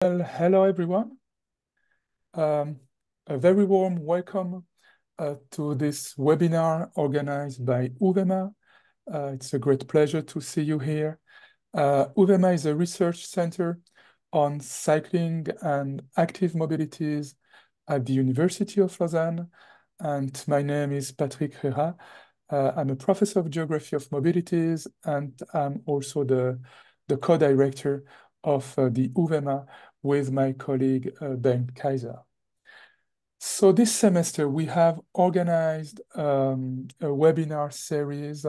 Well, hello everyone. Um, a very warm welcome to this webinar organized by UVEMA. It's a great pleasure to see you here. UVEMA is a research center on cycling and active mobilities at the University of Lausanne. And my name is Patrick Rera. I'm a professor of geography of mobilities, and I'm also the co-director of the UVEMA with my colleague Ben Kaiser. So this semester, we have organized a webinar series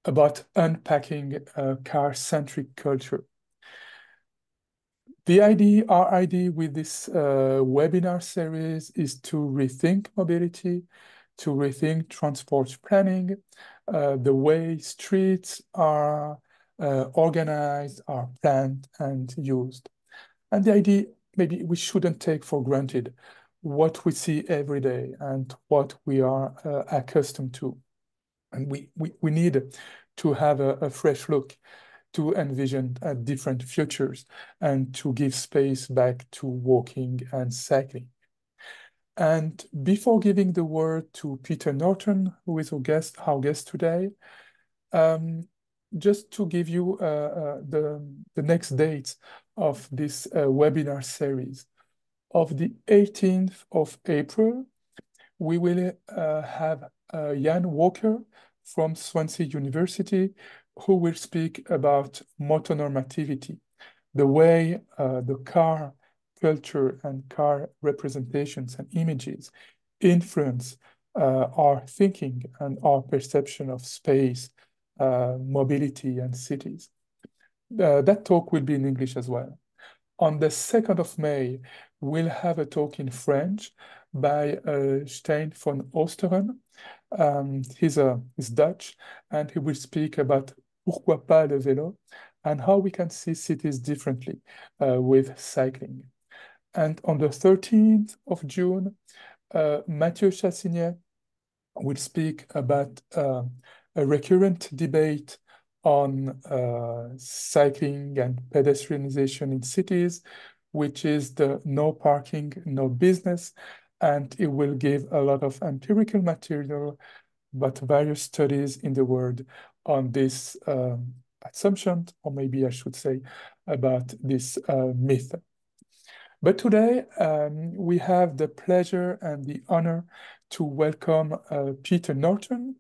about unpacking car-centric culture. Our idea with this webinar series is to rethink mobility, to rethink transport planning, the way streets are organized, are planned and used. And the idea, maybe we shouldn't take for granted what we see every day and what we are accustomed to. And we need to have a fresh look to envision different futures and to give space back to walking and cycling. And before giving the word to Peter Norton, who is our guest today, just to give you the next dates of this webinar series. Of the 18th of April, we will have Jan Walker from Swansea University, who will speak about motonormativity, the way the car culture and car representations and images influence our thinking and our perception of space, mobility, and cities. That talk will be in English as well. On the 2nd of May, we'll have a talk in French by Stein von Osteren. He's Dutch, and he will speak about pourquoi pas le vélo and how we can see cities differently with cycling. And on the 13th of June, Mathieu Chassignet will speak about a recurrent debate on cycling and pedestrianization in cities, which is the no parking, no business. And it will give a lot of empirical material, but various studies in the world on this assumption, or maybe I should say about this myth. But today, we have the pleasure and the honor to welcome Peter Norton.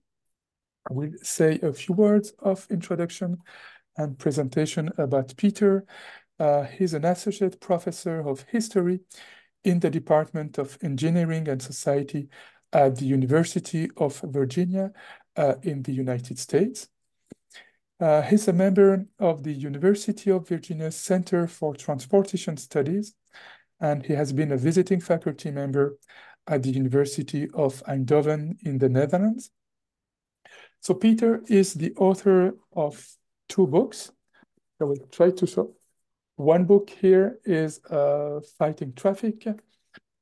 I will say a few words of introduction and presentation about Peter. He's an associate professor of history in the Department of Engineering and Society at the University of Virginia in the United States. He's a member of the University of Virginia Center for Transportation Studies, and he has been a visiting faculty member at the University of Eindhoven in the Netherlands. So Peter is the author of 2 books. I will try to show. One book here is Fighting Traffic,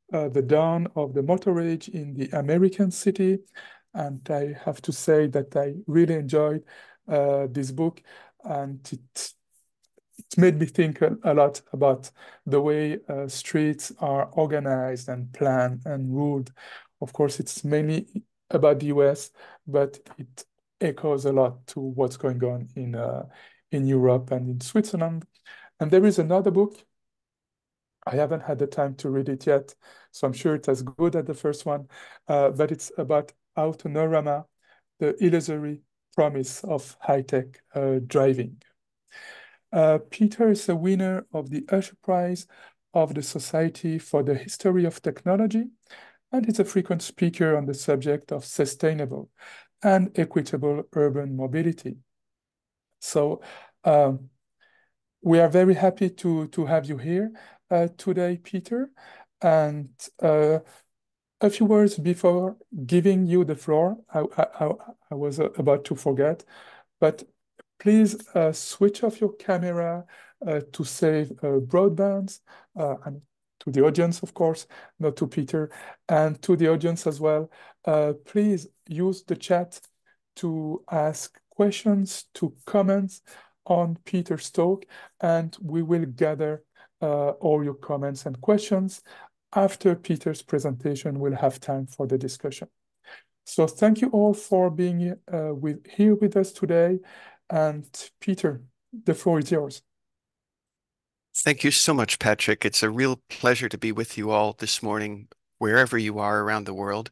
the dawn of the motor rage in the American city. And I have to say that I really enjoyed this book, and it made me think a lot about the way streets are organized and planned and ruled. Of course, it's mainly about the US, but it echoes a lot to what's going on in Europe and in Switzerland. And there is another book. I haven't had the time to read it yet, so I'm sure it's as good as the first one, but it's about Autonorama, the illusory promise of high-tech driving. Peter is a winner of the Usher Prize of the Society for the History of Technology, and is a frequent speaker on the subject of sustainable and equitable urban mobility. So we are very happy to have you here today, Peter. And a few words before giving you the floor, I was about to forget, but please switch off your camera to save broadbands, and to the audience, of course, not to Peter, and to the audience as well. Please use the chat to ask questions, to comments on Peter's talk, and we will gather all your comments and questions. After Peter's presentation, we'll have time for the discussion. So thank you all for being here with us today. And Peter, the floor is yours. Thank you so much, Patrick. It's a real pleasure to be with you all this morning, wherever you are around the world.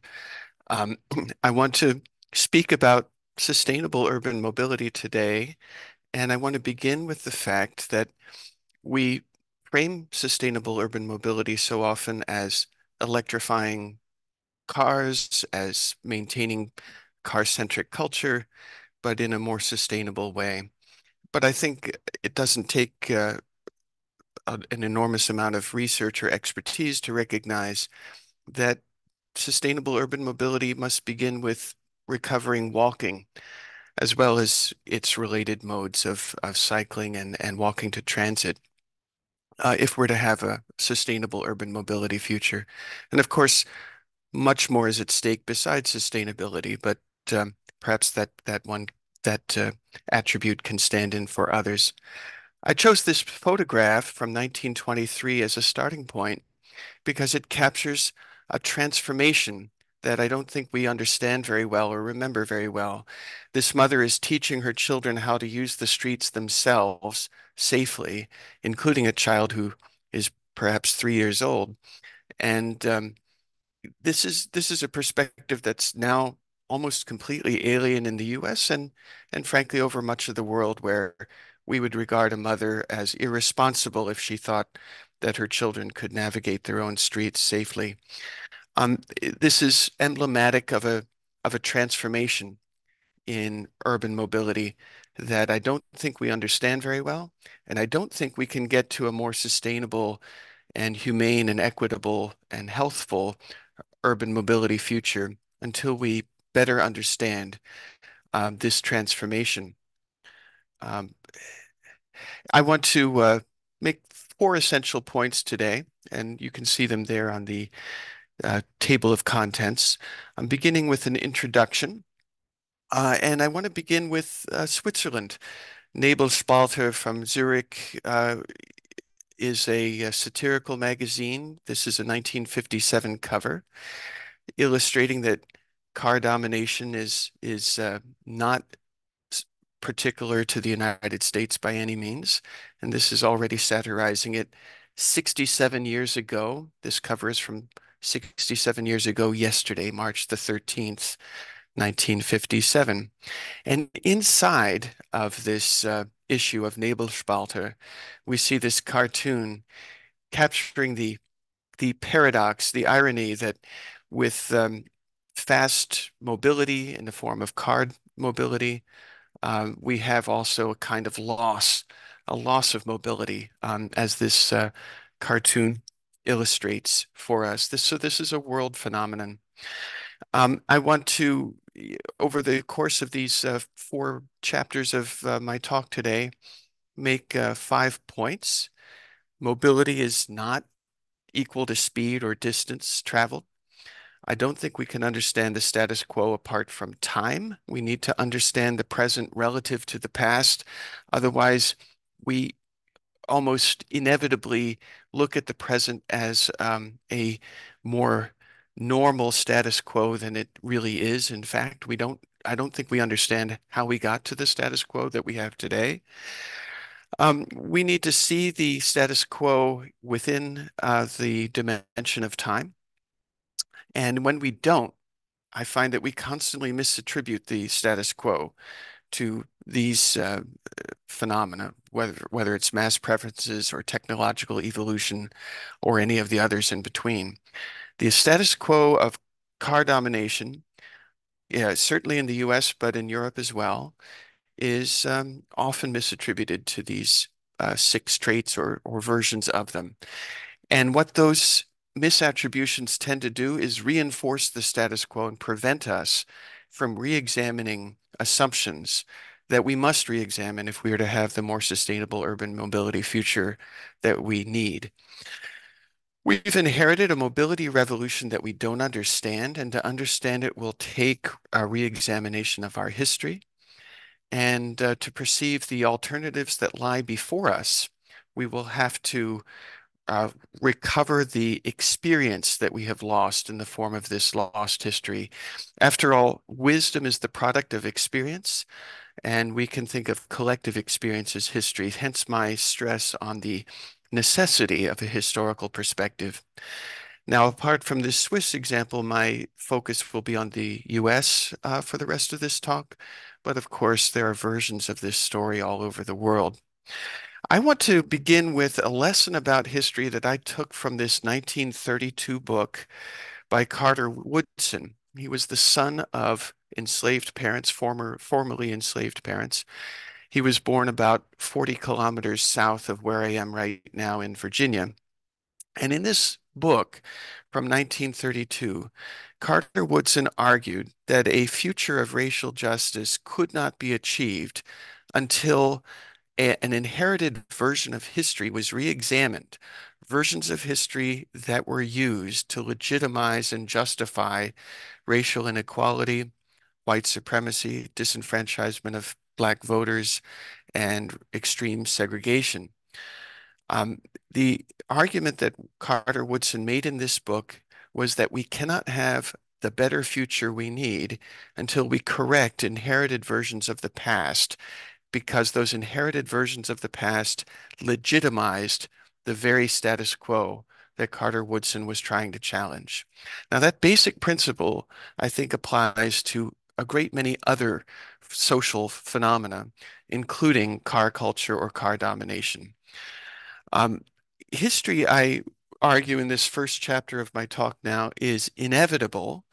Um, I want to speak about sustainable urban mobility today, and I want to begin with the fact that we frame sustainable urban mobility so often as electrifying cars, as maintaining car-centric culture, but in a more sustainable way. But I think it doesn't take an enormous amount of research or expertise to recognize that sustainable urban mobility must begin with recovering walking, as well as its related modes of cycling and walking to transit, if we're to have a sustainable urban mobility future. And of course, much more is at stake besides sustainability, but perhaps that attribute can stand in for others. I chose this photograph from 1923 as a starting point because it captures a transformation that I don't think we understand very well or remember very well. This mother is teaching her children how to use the streets themselves safely, including a child who is perhaps 3 years old. And this is a perspective that's now almost completely alien in the US and frankly over much of the world, where we would regard a mother as irresponsible if she thought that her children could navigate their own streets safely. This is emblematic of a transformation in urban mobility that I don't think we understand very well, and I don't think we can get to a more sustainable and humane and equitable and healthful urban mobility future until we better understand this transformation. Um, I want to make four essential points today, and you can see them there on the table of contents. I'm beginning with an introduction, and I want to begin with Switzerland. Nebelspalter from Zurich is a satirical magazine. This is a 1957 cover, illustrating that car domination is not particular to the United States by any means, and this is already satirizing it. 67 years ago, this cover is from 67 years ago yesterday, March the 13th, 1957. And inside of this issue of Nebelspalter, we see this cartoon capturing the paradox, the irony that with fast mobility in the form of car mobility, we have also a kind of loss, a loss of mobility, as this cartoon illustrates for us. So this is a world phenomenon. I want to, over the course of these four chapters of my talk today, make 5 points. Mobility is not equal to speed or distance traveled. I don't think we can understand the status quo apart from time. We need to understand the present relative to the past. Otherwise, we almost inevitably look at the present as a more normal status quo than it really is. In fact, I don't think we understand how we got to the status quo that we have today. We need to see the status quo within the dimension of time. And when we don't, I find that we constantly misattribute the status quo to these phenomena, whether it's mass preferences or technological evolution or any of the others in between. The status quo of car domination, yeah, certainly in the US, but in Europe as well, is often misattributed to these six traits or versions of them. And what those misattributions tend to do is reinforce the status quo and prevent us from re-examining assumptions that we must re-examine if we are to have the more sustainable urban mobility future that we need. We've inherited a mobility revolution that we don't understand, and to understand it will take a re-examination of our history. And to perceive the alternatives that lie before us, we will have to uh, recover the experience that we have lost in the form of this lost history. After all, wisdom is the product of experience, and we can think of collective experience as history, hence my stress on the necessity of a historical perspective. Now, apart from this Swiss example, my focus will be on the US for the rest of this talk, but of course, there are versions of this story all over the world. I want to begin with a lesson about history that I took from this 1932 book by Carter Woodson. He was the son of enslaved parents, formerly enslaved parents. He was born about 40 kilometers south of where I am right now in Virginia. And in this book from 1932, Carter Woodson argued that a future of racial justice could not be achieved until an inherited version of history was re-examined, versions of history that were used to legitimize and justify racial inequality, white supremacy, disenfranchisement of Black voters, and extreme segregation. The argument that Carter Woodson made in this book was that we cannot have the better future we need until we correct inherited versions of the past, because those inherited versions of the past legitimized the very status quo that Carter Woodson was trying to challenge. Now, that basic principle, I think, applies to a great many other social phenomena, including car culture or car domination. Um, History, I argue in this first chapter of my talk now, is inevitable.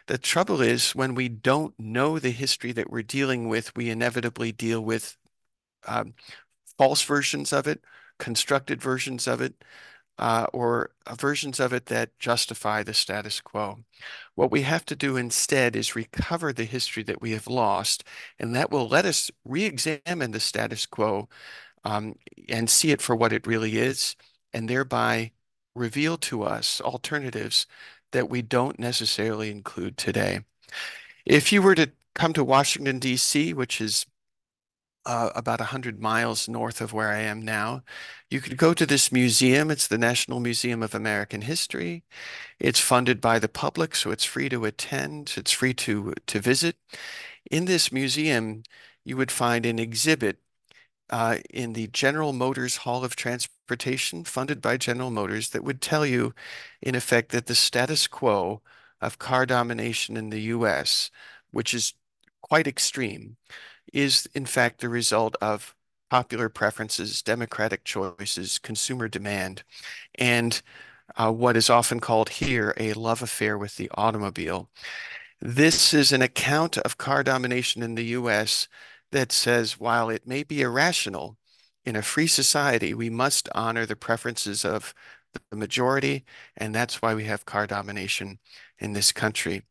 The trouble is, when we don't know the history that we're dealing with, we inevitably deal with um, false versions of it, constructed versions of it, or versions of it that justify the status quo. What we have to do instead is recover the history that we have lost, and that will let us re-examine the status quo um, and see it for what it really is, and thereby reveal to us alternatives that we don't necessarily include today. If you were to come to Washington, D.C., which is about 100 miles north of where I am now, you could go to this museum. It's the National Museum of American History. It's funded by the public, so it's free to attend. It's free to visit. In this museum, you would find an exhibit in the General Motors Hall of Transportation, funded by General Motors, that would tell you, in effect, that the status quo of car domination in the US, which is quite extreme, is in fact the result of popular preferences, democratic choices, consumer demand, and what is often called here a love affair with the automobile. This is an account of car domination in the US that says while it may be irrational, in a free society, we must honor the preferences of the majority, and that's why we have car domination in this country.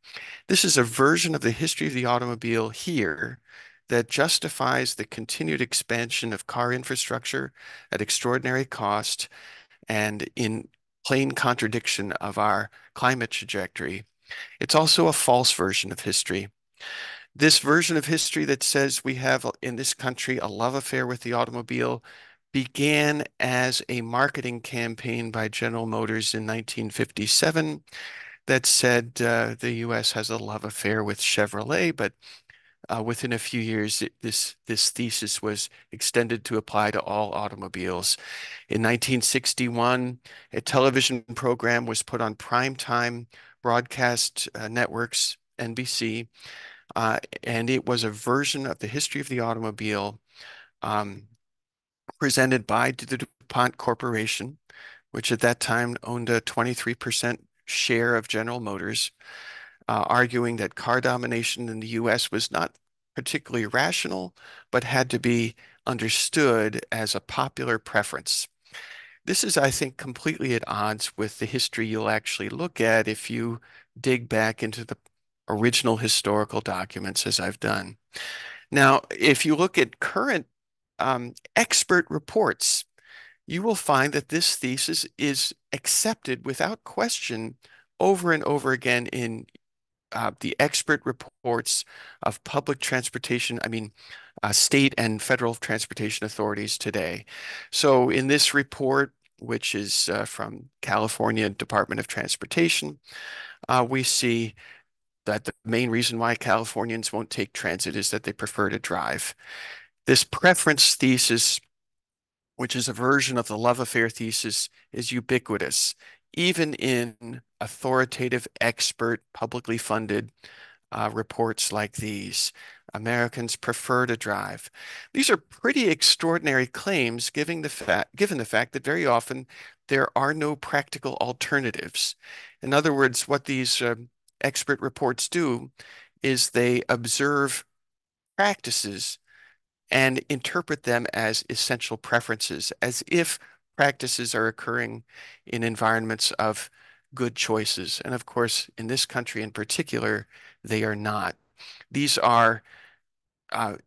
This is a version of the history of the automobile here that justifies the continued expansion of car infrastructure at extraordinary cost and in plain contradiction of our climate trajectory. It's also a false version of history. This version of history that says we have in this country a love affair with the automobile began as a marketing campaign by General Motors in 1957 that said the US has a love affair with Chevrolet, but within a few years, this thesis was extended to apply to all automobiles. In 1961, a television program was put on primetime broadcast networks, NBC, and it was a version of the history of the automobile um, presented by the DuPont Corporation, which at that time owned a 23% share of General Motors, arguing that car domination in the US was not particularly rational, but had to be understood as a popular preference. This is, I think, completely at odds with the history you'll actually look at if you dig back into the original historical documents, as I've done. Now, if you look at current expert reports, you will find that this thesis is accepted without question over and over again in the expert reports of public transportation, state and federal transportation authorities today. So in this report, which is from California Department of Transportation, we see that the main reason why Californians won't take transit is that they prefer to drive. This preference thesis, which is a version of the love affair thesis, is ubiquitous, even in authoritative, expert, publicly funded reports like these. Americans prefer to drive. These are pretty extraordinary claims, given the fact that very often there are no practical alternatives. In other words, what these expert reports do is they observe practices and interpret them as essential preferences, as if practices are occurring in environments of good choices. And of course, in this country in particular, they are not. These are uh,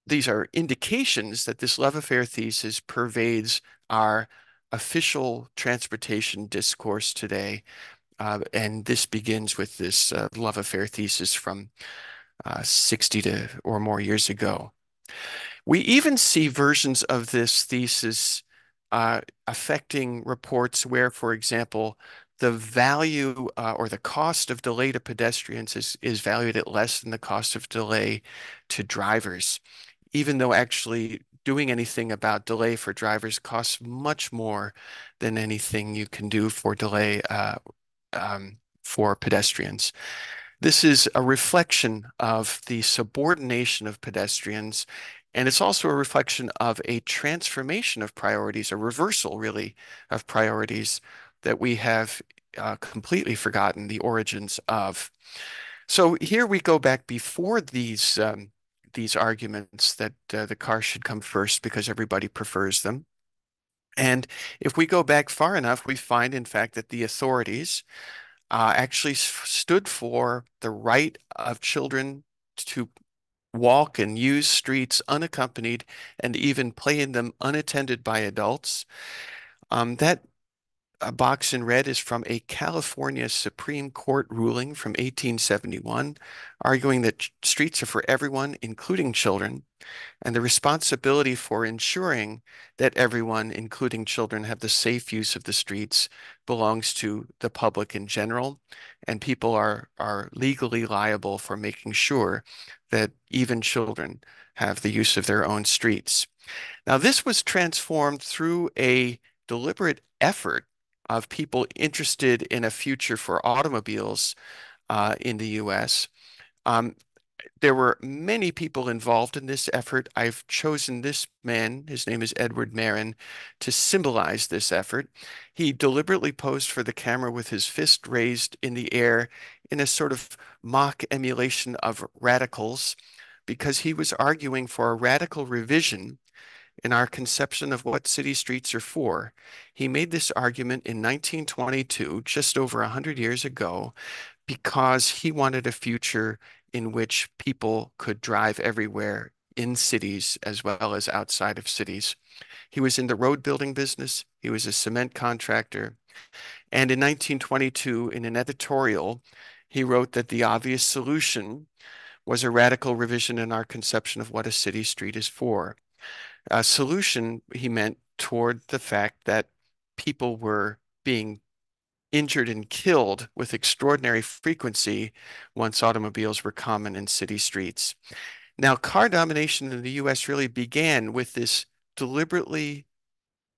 these are indications that this love affair thesis pervades our official transportation discourse today. And this begins with this love affair thesis from 60 to or more years ago. We even see versions of this thesis affecting reports where, for example, the value or the cost of delay to pedestrians is valued at less than the cost of delay to drivers, even though actually doing anything about delay for drivers costs much more than anything you can do for delay for pedestrians. This is a reflection of the subordination of pedestrians, and it's also a reflection of a transformation of priorities, a reversal, really, of priorities that we have completely forgotten the origins of. So here we go back before these arguments that the car should come first because everybody prefers them. And if we go back far enough, we find, in fact, that the authorities actually stood for the right of children to walk and use streets unaccompanied and even play in them unattended by adults. That box in red is from a California Supreme Court ruling from 1871, arguing that streets are for everyone, including children, and the responsibility for ensuring that everyone, including children, have the safe use of the streets belongs to the public in general, and people are legally liable for making sure that even children have the use of their own streets. Now, this was transformed through a deliberate effort of people interested in a future for automobiles in the US. Um, there were many people involved in this effort. I've chosen this man, his name is Edward Marin, to symbolize this effort. He deliberately posed for the camera with his fist raised in the air in a sort of mock emulation of radicals because he was arguing for a radical revision in our conception of what city streets are for. He made this argument in 1922, just over 100 years ago, because he wanted a future in which people could drive everywhere in cities as well as outside of cities. He was in the road building business. He was a cement contractor. And in 1922, in an editorial, he wrote that the obvious solution was a radical revision in our conception of what a city street is for. A solution, he meant, toward the fact that people were being injured and killed with extraordinary frequency once automobiles were common in city streets. Now, car domination in the US really began with this deliberately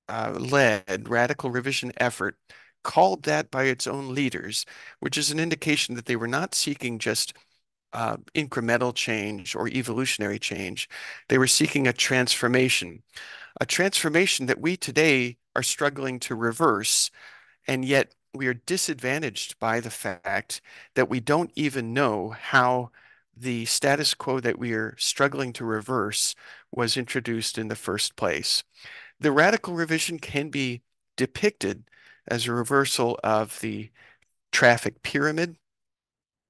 led radical revision effort, called that by its own leaders, which is an indication that they were not seeking just incremental change or evolutionary change. They were seeking a transformation that we today are struggling to reverse, and yet we are disadvantaged by the fact that we don't even know how the status quo that we are struggling to reverse was introduced in the first place. The radical revision can be depicted as a reversal of the traffic pyramid,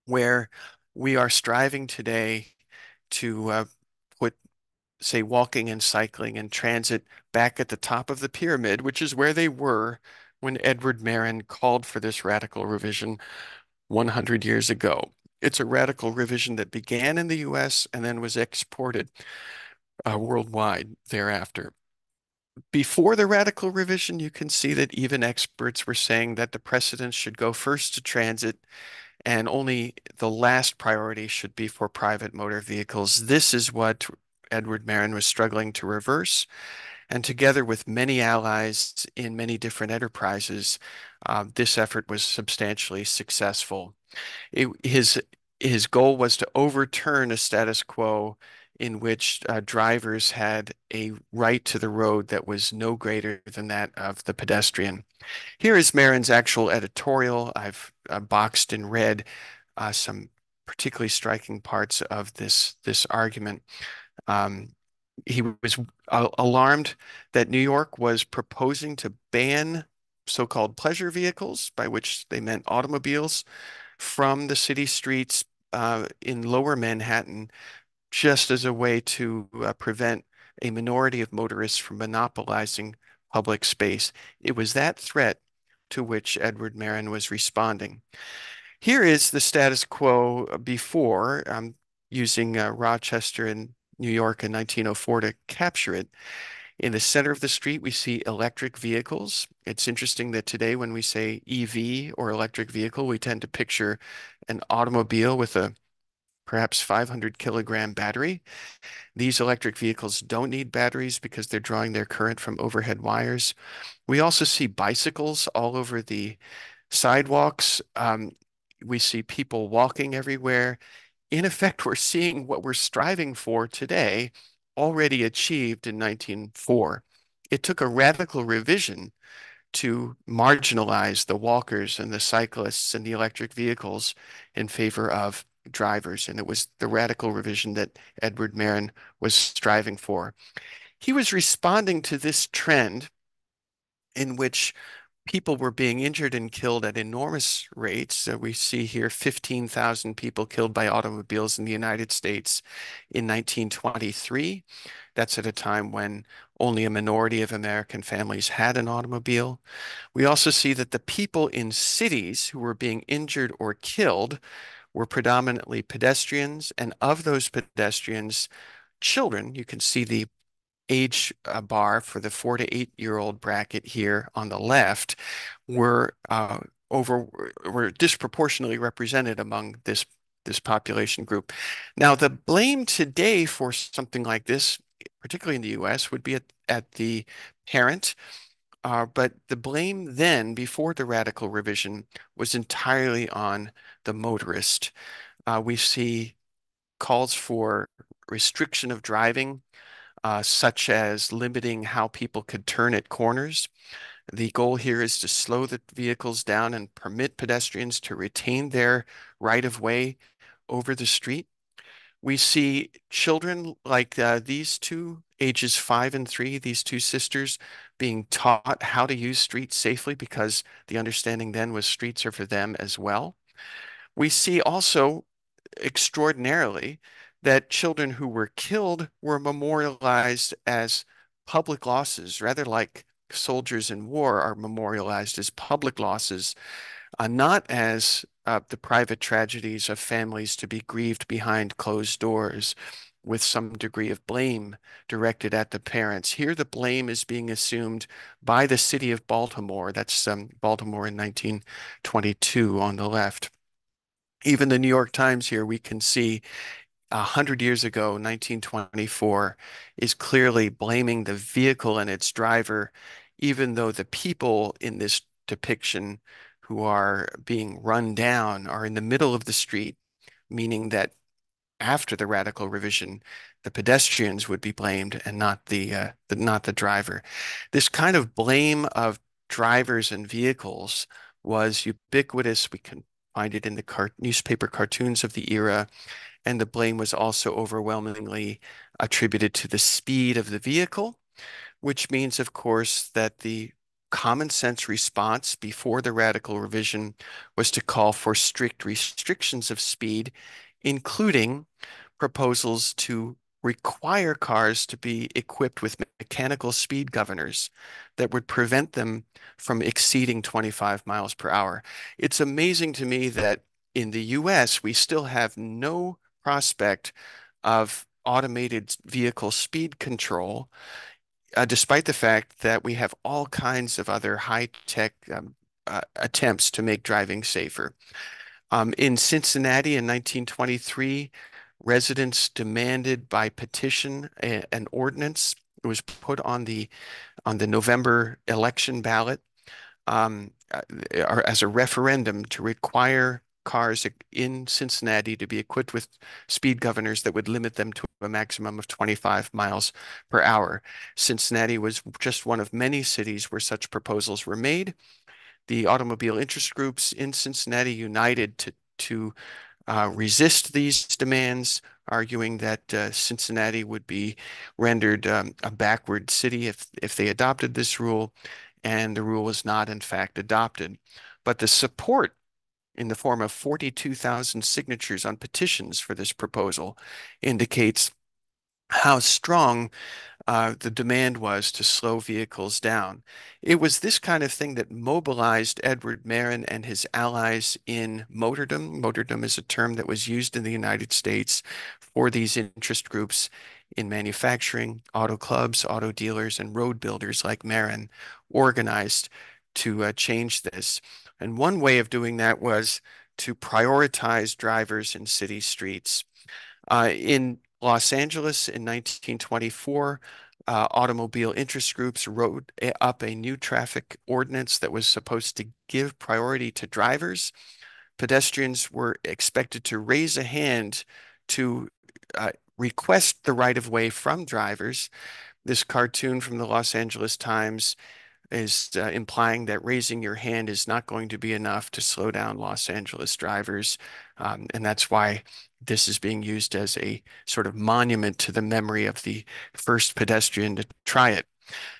where we are striving today to put, say, walking and cycling and transit back at the top of the pyramid, which is where they were when Edward Marin called for this radical revision 100 years ago. It's a radical revision that began in the US and then was exported worldwide thereafter. before the radical revision, you can see that even experts were saying that the precedence should go first to transit and only the last priority should be for private motor vehicles. This is what Edward Merrin was struggling to reverse. And together with many allies in many different enterprises, this effort was substantially successful. His goal was to overturn a status quo in which drivers had a right to the road that was no greater than that of the pedestrian. Here is Marin's actual editorial. I've boxed in red some particularly striking parts of this argument. Um, he was alarmed that New York was proposing to ban so-called pleasure vehicles, by which they meant automobiles, from the city streets in lower Manhattan, just as a way to prevent a minority of motorists from monopolizing public space. It was that threat to which Edward Merrin was responding. Here is the status quo before, using Rochester in New York in 1904 to capture it. In the center of the street, we see electric vehicles. It's interesting that today, when we say EV or electric vehicle, we tend to picture an automobile with a perhaps 500-kilogram battery. These electric vehicles don't need batteries because they're drawing their current from overhead wires. We also see bicycles all over the sidewalks. We see people walking everywhere. In effect, we're seeing what we're striving for today already achieved in 1904. It took a radical revision to marginalize the walkers and the cyclists and the electric vehicles in favor of drivers. And it was the radical revision that Edward Merrin was striving for. He was responding to this trend in which people were being injured and killed at enormous rates. We see here 15,000 people killed by automobiles in the United States in 1923. That's at a time when only a minority of American families had an automobile. We also see that the people in cities who were being injured or killed were predominantly pedestrians, and of those pedestrians, children, you can see the age bar for the 4 to 8-year-old bracket here on the left, were over were disproportionately represented among this population group. Now, the blame today for something like this, particularly in the US, would be at the parent. But the blame then, before the radical revision, was entirely on the motorist. We see calls for restriction of driving, such as limiting how people could turn at corners. The goal here is to slow the vehicles down and permit pedestrians to retain their right of way over the street. We see children like these two, ages 5 and 3, these two sisters, being taught how to use streets safely because the understanding then was streets are for them as well. We see also extraordinarily that children who were killed were memorialized as public losses, rather like soldiers in war are memorialized as public losses, not as the private tragedies of families to be grieved behind closed doors with some degree of blame directed at the parents. Here, the blame is being assumed by the city of Baltimore. That's Baltimore in 1922 on the left. Even the New York Times here, we can see 100 years ago, 1924, is clearly blaming the vehicle and its driver, even though the people in this depiction who are being run down are in the middle of the street, meaning that after the radical revision, the pedestrians would be blamed and not the driver. This kind of blame of drivers and vehicles was ubiquitous. We can find it in the newspaper cartoons of the era, and the blame was also overwhelmingly attributed to the speed of the vehicle, which means, of course, that the common sense response before the radical revision was to call for strict restrictions of speed, including proposals to require cars to be equipped with mechanical speed governors that would prevent them from exceeding 25 miles per hour. It's amazing to me that in the US, we still have no prospect of automated vehicle speed control. despite the fact that we have all kinds of other high-tech attempts to make driving safer. In Cincinnati in 1923, residents demanded by petition an ordinance. It was put on the November election ballot or as a referendum to require cars in Cincinnati to be equipped with speed governors that would limit them to a maximum of 25 miles per hour. Cincinnati was just one of many cities where such proposals were made. The automobile interest groups in Cincinnati united to resist these demands, arguing that Cincinnati would be rendered a backward city if they adopted this rule, and the rule was not, in fact, adopted. But the support in the form of 42,000 signatures on petitions for this proposal indicates how strong the demand was to slow vehicles down. It was this kind of thing that mobilized Edward Meron and his allies in motordom. Motordom is a term that was used in the United States for these interest groups in manufacturing. Auto clubs, auto dealers, and road builders like Meron organized to change this. And one way of doing that was to prioritize drivers in city streets. In Los Angeles in 1924, automobile interest groups wrote up a new traffic ordinance that was supposed to give priority to drivers. Pedestrians were expected to raise a hand to request the right of way from drivers. This cartoon from the Los Angeles Times is implying that raising your hand is not going to be enough to slow down Los Angeles drivers. And that's why this is being used as a sort of monument to the memory of the first pedestrian to try it.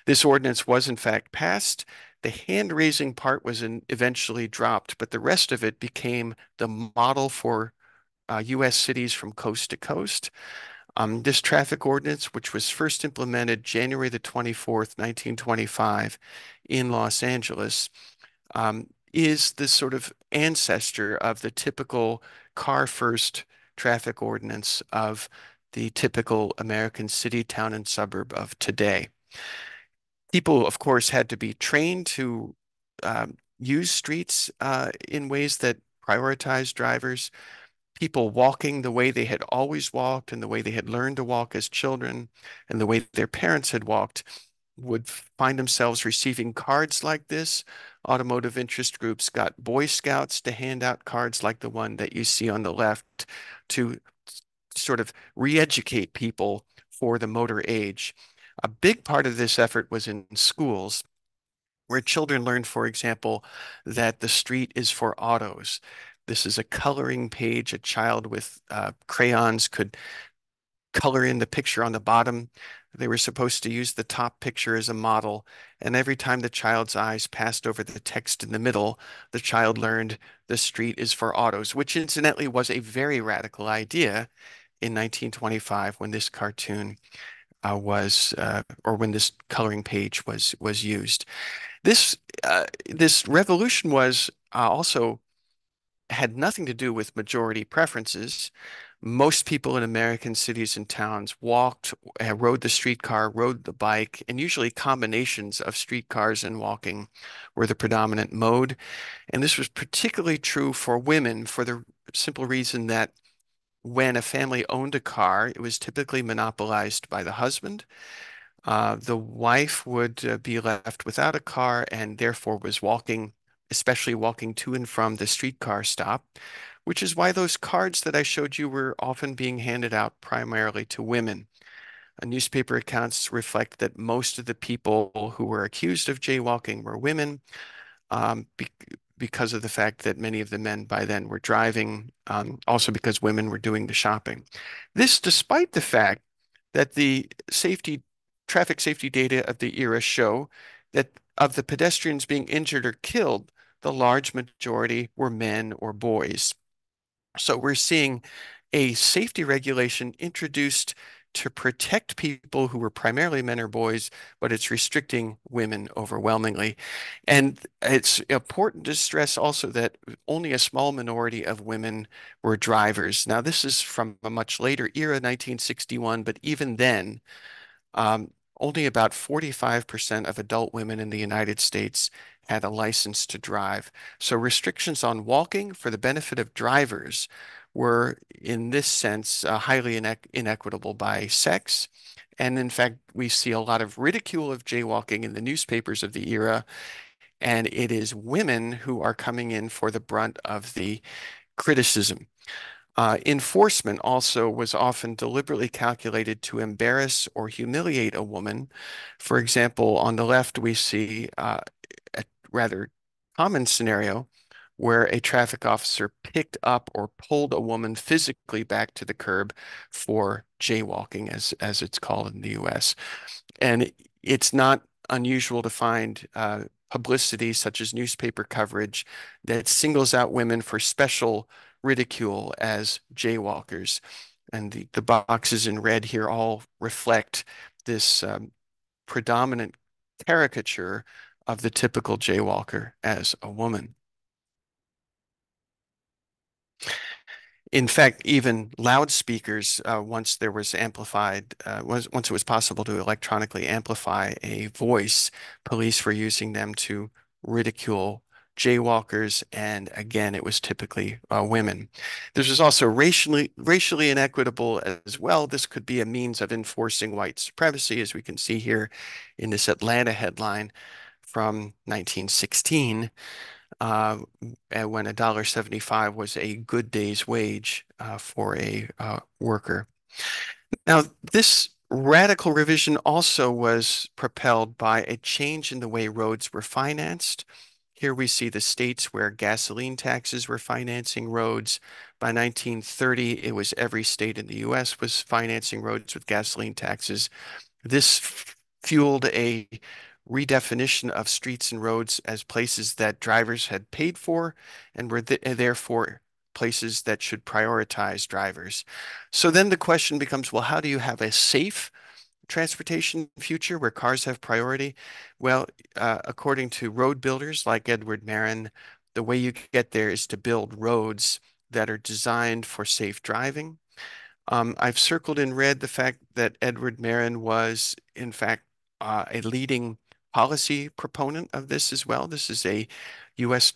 This ordinance was in fact passed. The hand-raising part was eventually dropped, but the rest of it became the model for U.S. cities from coast to coast. This traffic ordinance, which was first implemented January the 24th, 1925 in Los Angeles, is the sort of ancestor of the typical car-first traffic ordinance of the typical American city, town, and suburb of today. People, of course, had to be trained to use streets in ways that prioritize drivers. People walking the way they had always walked and the way they had learned to walk as children and the way their parents had walked would find themselves receiving cards like this. Automotive interest groups got Boy Scouts to hand out cards like the one that you see on the left to sort of re-educate people for the motor age. A big part of this effort was in schools, where children learn, for example, that the street is for autos. This is a coloring page. A child with crayons could color in the picture on the bottom. They were supposed to use the top picture as a model, and every time the child's eyes passed over the text in the middle, the child learned the street is for autos, which incidentally was a very radical idea in 1925 when this cartoon or when this coloring page was used. This revolution was also had nothing to do with majority preferences. Most people in American cities and towns walked, rode the streetcar, rode the bike, and usually combinations of streetcars and walking were the predominant mode. And this was particularly true for women for the simple reason that when a family owned a car, it was typically monopolized by the husband. The wife would be left without a car and therefore was walking, especially walking to and from the streetcar stop, which is why those cards that I showed you were often being handed out primarily to women. Newspaper accounts reflect that most of the people who were accused of jaywalking were women, be because of the fact that many of the men by then were driving, also because women were doing the shopping. This despite the fact that the traffic safety data of the era show that of the pedestrians being injured or killed, the large majority were men or boys. So we're seeing a safety regulation introduced to protect people who were primarily men or boys, but it's restricting women overwhelmingly. And it's important to stress also that only a small minority of women were drivers. Now, this is from a much later era, 1961, but even then, only about 45% of adult women in the United States had a license to drive. So restrictions on walking for the benefit of drivers were, in this sense, highly inequitable by sex. And in fact, we see a lot of ridicule of jaywalking in the newspapers of the era, and it is women who are coming in for the brunt of the criticism. Enforcement also was often deliberately calculated to embarrass or humiliate a woman. For example, on the left, we see a rather common scenario where a traffic officer picked up or pulled a woman physically back to the curb for jaywalking, as it's called in the US. And it's not unusual to find publicity, such as newspaper coverage, that singles out women for special ridicule as jaywalkers. And the boxes in red here all reflect this predominant caricature of the typical jaywalker as a woman. In fact, even loudspeakers, once there was amplified, once it was possible to electronically amplify a voice, police were using them to ridicule jaywalkers, and again, it was typically women. This was also racially inequitable as well. This could be a means of enforcing white supremacy, as we can see here in this Atlanta headline from 1916 when $1.75 was a good day's wage for a worker. Now, this radical revision also was propelled by a change in the way roads were financed. Here we see the states where gasoline taxes were financing roads. By 1930, it was every state in the US was financing roads with gasoline taxes. This fueled a redefinition of streets and roads as places that drivers had paid for and were therefore places that should prioritize drivers. So then the question becomes, well, how do you have a safe transportation future where cars have priority? Well, according to road builders like Edward Marin, the way you get there is to build roads that are designed for safe driving. I've circled in red the fact that Edward Marin was, in fact, a leading policy proponent of this as well. This is a U.S.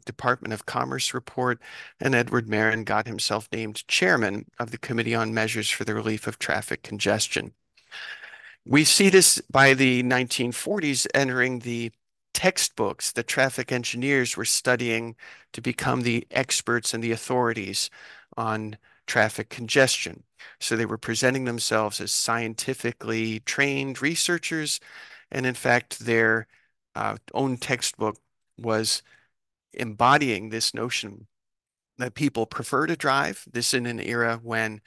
Department of Commerce report, and Edward Marin got himself named chairman of the Committee on Measures for the Relief of Traffic Congestion. We see this by the 1940s entering the textbooks that traffic engineers were studying to become the experts and the authorities on traffic congestion. So they were presenting themselves as scientifically trained researchers, and in fact, their own textbook was embodying this notion that people prefer to drive. This in an era when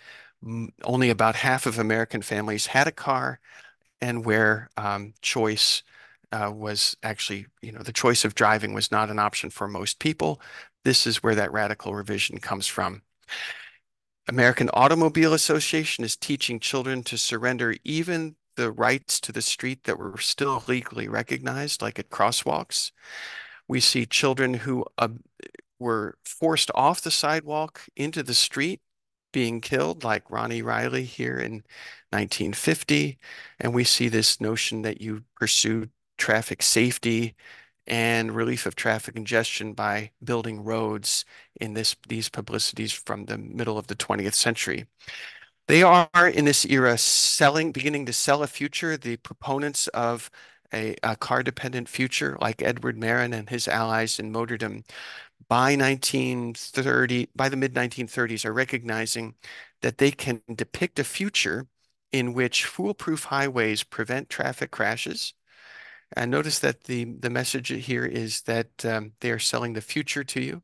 only about half of American families had a car, and where choice was actually, the choice of driving was not an option for most people. This is where that radical revision comes from. American Automobile Association is teaching children to surrender even the rights to the street that were still legally recognized, like at crosswalks. We see children who were forced off the sidewalk into the street being killed, like Ronnie Riley here in 1950. And we see this notion that you pursue traffic safety and relief of traffic congestion by building roads in these publicities from the middle of the 20th century. They are in this era beginning to sell a future. The proponents of a car-dependent future, like Edward Marin and his allies in Motordom, by the mid-1930s, are recognizing that they can depict a future in which foolproof highways prevent traffic crashes. And notice that the message here is that they are selling the future to you.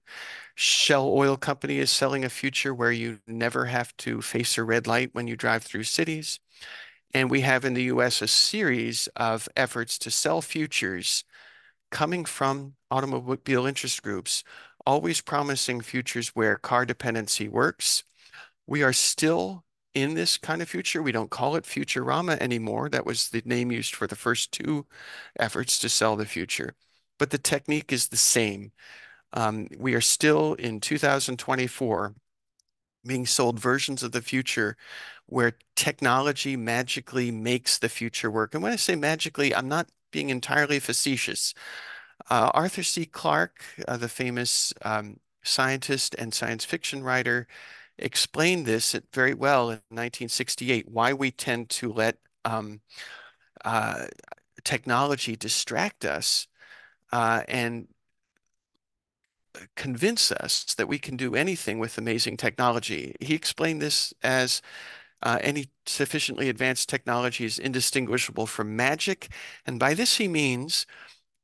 Shell Oil Company is selling a future where you never have to face a red light when you drive through cities. And we have in the US a series of efforts to sell futures coming from automobile interest groups, always promising futures where car dependency works. We are still in this kind of future. We don't call it Futurama anymore. That was the name used for the first two efforts to sell the future. But the technique is the same. We are still in 2024 being sold versions of the future where technology magically makes the future work. And when I say magically, I'm not being entirely facetious. Arthur C. Clarke, the famous scientist and science fiction writer, explained this very well in 1968, why we tend to let uh, technology distract us and convince us that we can do anything with amazing technology. He explained this as any sufficiently advanced technology is indistinguishable from magic. And by this, he means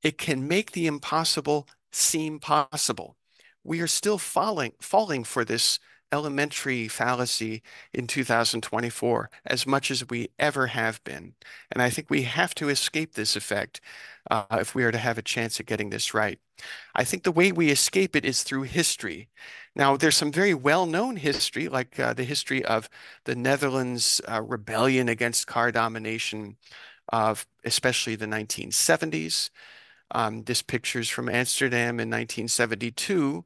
it can make the impossible seem possible. We are still falling for this elementary fallacy in 2024 as much as we ever have been. And I think we have to escape this effect if we are to have a chance at getting this right. I think the way we escape it is through history. Now, there's some very well-known history, like the history of the Netherlands' rebellion against car domination of especially the 1970s. This picture's from Amsterdam in 1972,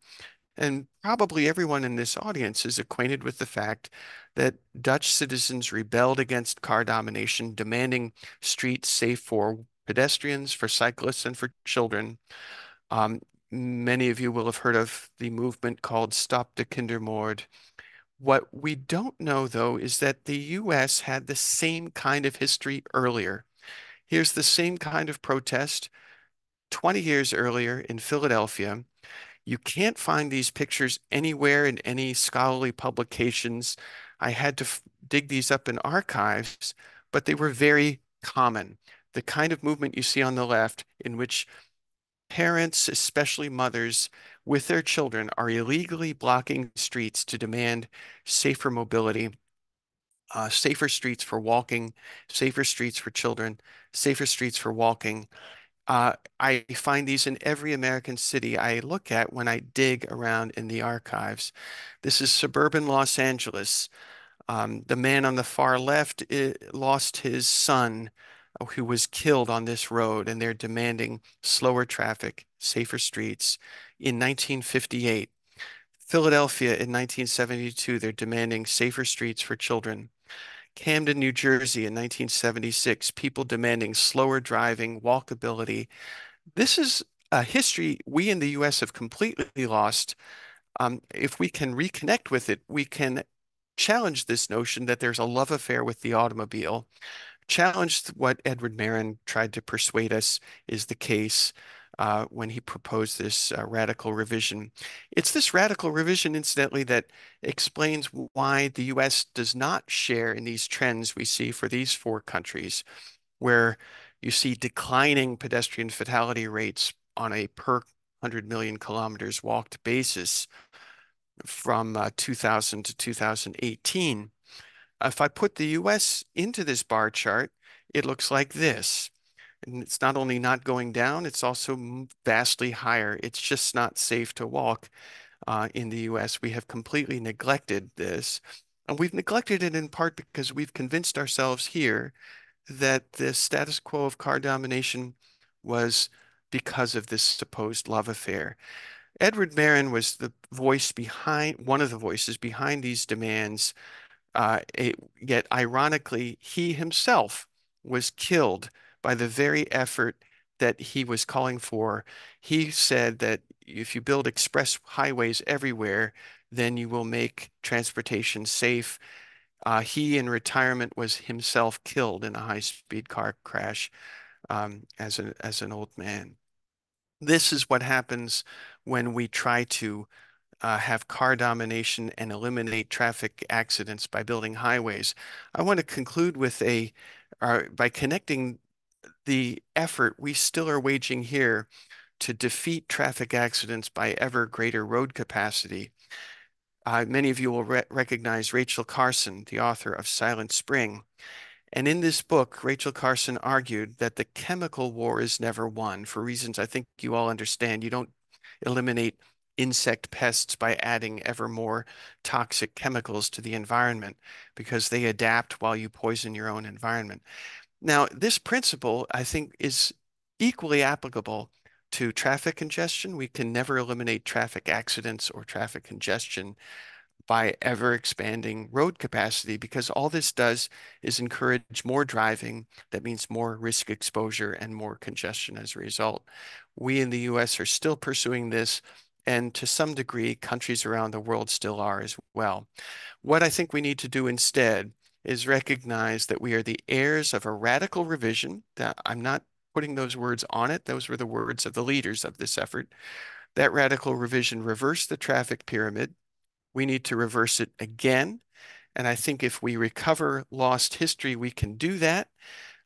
and probably everyone in this audience is acquainted with the fact that Dutch citizens rebelled against car domination, demanding streets safe for pedestrians, for cyclists, and for children. Um, Many of you will have heard of the movement called Stop the Kindermoord. What we don't know, though, is that the US had the same kind of history earlier. Here's the same kind of protest 20 years earlier in Philadelphia. You can't find these pictures anywhere in any scholarly publications. I had to dig these up in archives, but they were very common. The kind of movement you see on the left, in which parents, especially mothers, with their children, are illegally blocking streets to demand safer mobility, safer streets for walking, safer streets for children, safer streets for walking. I find these in every American city I look at when I dig around in the archives. This is suburban Los Angeles. The man on the far left lost his son, who was killed on this road, and they're demanding slower traffic, safer streets. In 1958, Philadelphia in 1972, they're demanding safer streets for children. Camden, New Jersey in 1976, people demanding slower driving, walkability. This is a history we in the US have completely lost. If we can reconnect with it, we can challenge this notion that there's a love affair with the automobile, challenge what Edward Marin tried to persuade us is the case when he proposed this radical revision. It's this radical revision, incidentally, that explains why the US does not share in these trends we see for these four countries, where you see declining pedestrian fatality rates on a per 100 million kilometers walked basis from 2000 to 2018. If I put the US into this bar chart, it looks like this. And it's not only not going down, it's also vastly higher. It's just not safe to walk in the US. We have completely neglected this. And we've neglected it in part because we've convinced ourselves here that the status quo of car domination was because of this supposed love affair. Edward Marin was the voice behind, one of the voices behind these demands. Yet, ironically, he himself was killed by the very effort that he was calling for. He said that if you build express highways everywhere, then you will make transportation safe. He, in retirement, was himself killed in a high-speed car crash as an old man. This is what happens when we try to have car domination and eliminate traffic accidents by building highways. I want to conclude with by connecting the effort we still are waging here to defeat traffic accidents by ever greater road capacity. Many of you will recognize Rachel Carson, the author of Silent Spring. And in this book, Rachel Carson argued that the chemical war is never won for reasons I think you all understand. You don't eliminate insect pests by adding ever more toxic chemicals to the environment because they adapt while you poison your own environment. Now, this principle, I think, is equally applicable to traffic congestion. We can never eliminate traffic accidents or traffic congestion, by ever expanding road capacity, because all this does is encourage more driving. That means more risk exposure and more congestion as a result. We in the US are still pursuing this, and to some degree, countries around the world still are as well. What I think we need to do instead is recognize that we are the heirs of a radical revision. That I'm not putting those words on it. Those were the words of the leaders of this effort. That radical revision reversed the traffic pyramid. We need to reverse it again. And I think if we recover lost history, we can do that.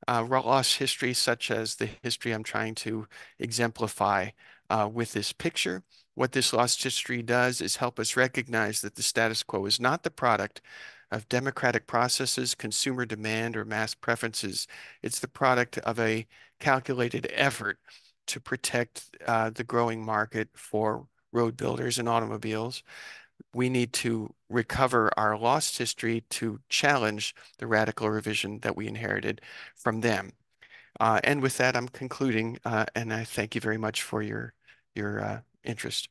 Lost history, such as the history I'm trying to exemplify with this picture. What this lost history does is help us recognize that the status quo is not the product of democratic processes, consumer demand, or mass preferences. It's the product of a calculated effort to protect the growing market for road builders and automobiles. We need to recover our lost history to challenge the radical revision that we inherited from them. And with that, I'm concluding, and I thank you very much for your interest.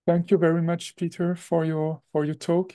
Thank you very much, Peter, for your talk.